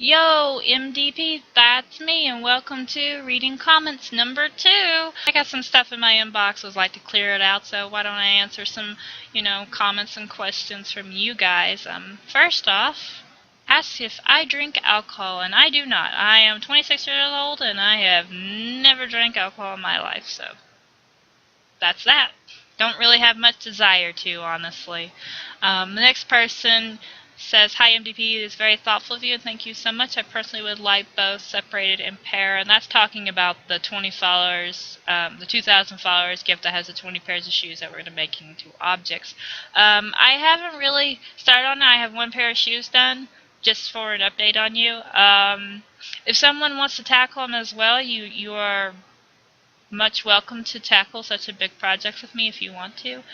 Yo, MDP, that's me, and welcome to Reading Comments number 2. I got some stuff in my inbox, would like to clear it out, so why don't I answer some, comments and questions from you guys. First off, ask if I drink alcohol, and I do not. I am 26 years old, and I have never drank alcohol in my life, so that's that. Don't really have much desire to, honestly. The next person says, "Hi MDP, it is very thoughtful of you, and thank you so much. I personally would like both separated and pair," and that's talking about the 20 followers, the 2,000 followers gift that has the 20 pairs of shoes that we're going to make into objects. I haven't really started on it. I have one pair of shoes done, just for an update on you. If someone wants to tackle them as well, you are much welcome to tackle such a big project with me if you want to.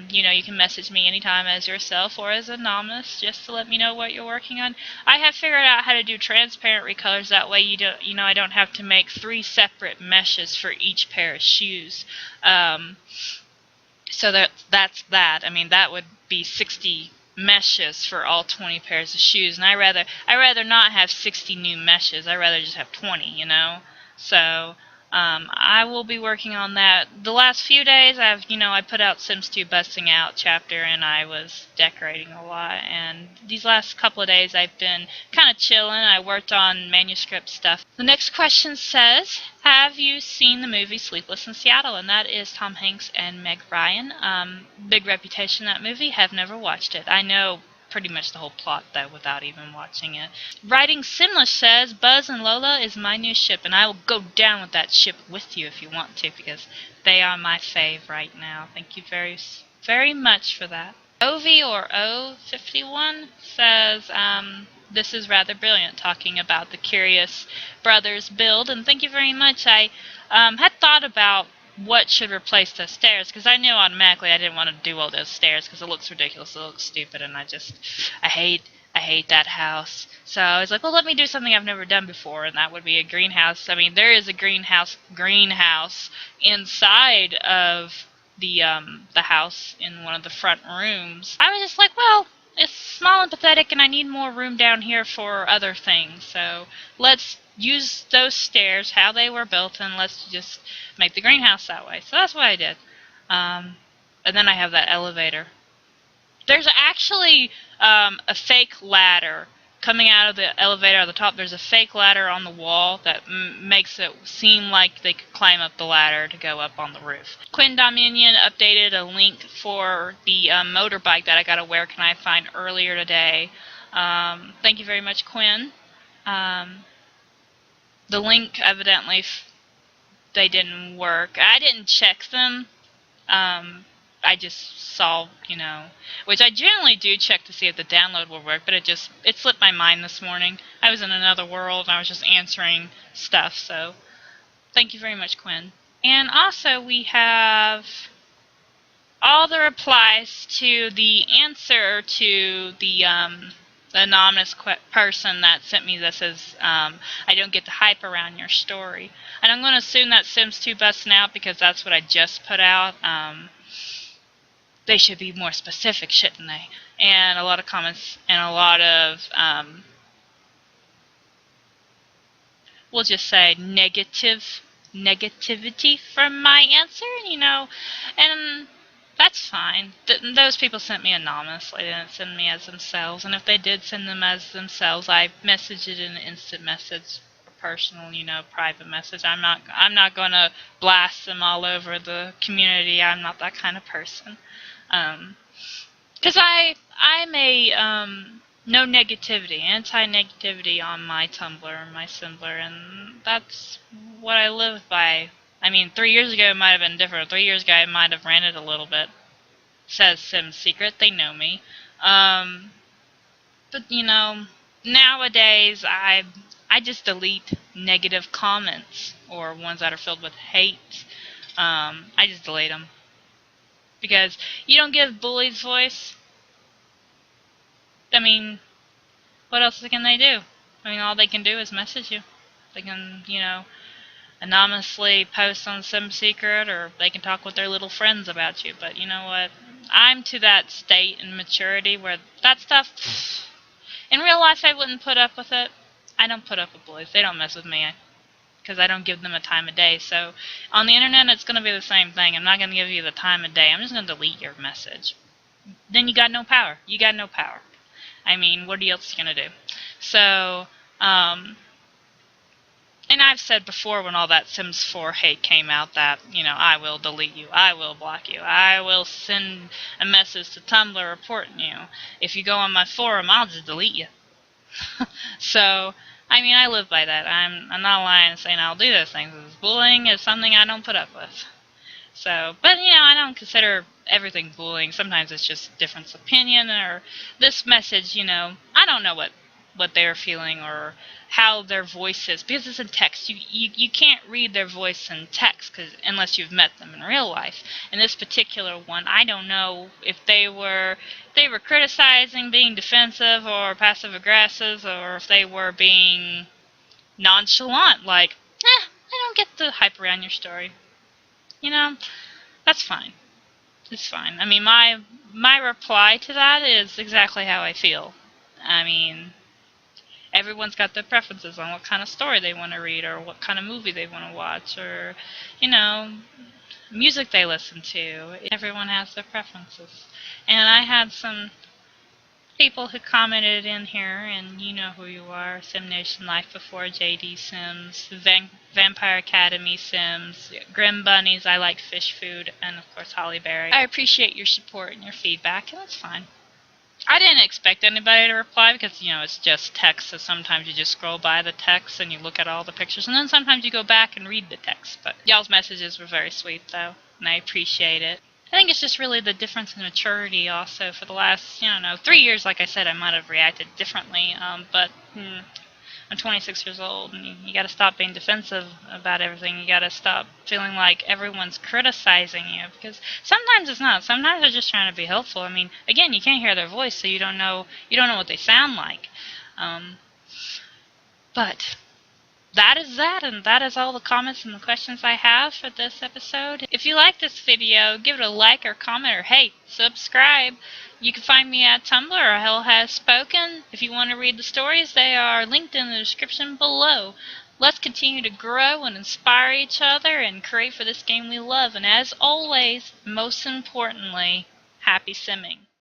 You can message me anytime as yourself or as anonymous just to let me know what you're working on. I have figured out how to do transparent recolors. That way I don't have to make 3 separate meshes for each pair of shoes. So that's that. I mean, that would be 60 meshes for all 20 pairs of shoes, and I rather not have 60 new meshes. I rather just have 20, So I will be working on that. The last few days, I put out Sims 2 Busting Out chapter, and I was decorating a lot. And these last couple of days, I've been kind of chilling. I worked on manuscript stuff. The next question says, "Have you seen the movie Sleepless in Seattle?" And that is Tom Hanks and Meg Ryan. Big reputation, that movie. Have never watched it. I know pretty much the whole plot, though, without even watching it. Writing Simlish says, "Buzz and Lola is my new ship, and I will go down with that ship with you if you want to, because they are my fave right now." Thank you very, very much for that. Ovi or O51 says, "This is rather brilliant, talking about the Curious Brothers build, and thank you very much. I had thought about what should replace those stairs, because I knew automatically I didn't want to do all those stairs because it looks ridiculous, it looks stupid, and I hate that house. So I was like, well, let me do something I've never done before, and that would be a greenhouse. I mean, there is a greenhouse inside of the house in one of the front rooms. I was just like, well, it's small and pathetic, and I need more room down here for other things, so let's use those stairs, how they were built, and let's just make the greenhouse that way." So that's what I did. And then I have that elevator. There's actually a fake ladder coming out of the elevator at the top. There's a fake ladder on the wall that makes it seem like they could climb up the ladder to go up on the roof. Quinn Dominion updated a link for the motorbike that I got a Where Can I Find earlier today. Thank you very much, Quinn. The link, evidently, they didn't work. I didn't check them. I just saw, which I generally do check to see if the download will work, but it slipped my mind this morning. I was in another world, and I was just answering stuff, so thank you very much, Quinn. And also, we have all the replies to the answer to the anonymous person that sent me this as, "I don't get the hype around your story." And I'm going to assume that Sims 2 Busting Out, because that's what I just put out. They should be more specific, shouldn't they? And a lot of comments and a lot of, we'll just say negativity from my answer, and that's fine. Those people sent me anonymously. They didn't send me as themselves. And if they did send them as themselves, I messaged it in an instant message, or personal, private message. I'm not going to blast them all over the community. I'm not that kind of person. Because I'm a no negativity, anti-negativity on my Tumblr, my Symblr, and that's what I live by. I mean, 3 years ago it might have been different. 3 years ago I might have ranted a little bit. Says Sims Secret, they know me. But nowadays I just delete negative comments or ones that are filled with hate. I just delete them. Because you don't give bullies voice. I mean, what else can they do? I mean, all they can do is message you. They can, anonymously post on some secret, or they can talk with their little friends about you. But you know what? I'm to that state and maturity where that stuff, in real life I wouldn't put up with it. I don't put up with bullies. They don't mess with me because I don't give them a time of day. So on the internet, it's going to be the same thing. I'm not going to give you the time of day. I'm just going to delete your message. Then you got no power. You got no power. I mean, what else are you going to do? So, and I've said before when all that Sims 4 hate came out that, I will delete you, I will block you, I will send a message to Tumblr reporting you. If you go on my forum, I'll just delete you. So, I mean, I live by that. I'm not lying and saying I'll do those things. Bullying is something I don't put up with. So, but, I don't consider everything bullying. Sometimes it's just difference of opinion, or this message, I don't know what they're feeling or how their voice is, because it's in text. You can't read their voice in text unless you've met them in real life. In this particular one, I don't know if they were criticizing, being defensive or passive aggressive, or if they were being nonchalant, like, I don't get the hype around your story. That's fine. It's fine. I mean, my reply to that is exactly how I feel. I mean, everyone's got their preferences on what kind of story they want to read, or what kind of movie they want to watch, or, music they listen to. Everyone has their preferences. And I had some people who commented in here, and you know who you are: Sim Nation Life Before, JD Sims, Vampire Academy Sims, Grim Bunnies, I Like Fish Food, and of course Holly Berry. I appreciate your support and your feedback, and that's fine. I didn't expect anybody to reply because, it's just text, so sometimes you just scroll by the text and you look at all the pictures, and then sometimes you go back and read the text. But y'all's messages were very sweet, though, and I appreciate it. I think it's just really the difference in maturity also. For the last, 3 years, like I said, I might have reacted differently, but I'm 26 years old, and you got to stop being defensive about everything. You got to stop feeling like everyone's criticizing you, because sometimes it's not. Sometimes they're just trying to be helpful. I mean, again, you can't hear their voice, so you don't know what they sound like. But that is that, and that is all the comments and the questions I have for this episode. If you like this video, give it a like or comment, or hey, subscribe. You can find me at Tumblr, or Hell Has Spoken. If you want to read the stories, they are linked in the description below. Let's continue to grow and inspire each other and create for this game we love. And as always, most importantly, happy simming.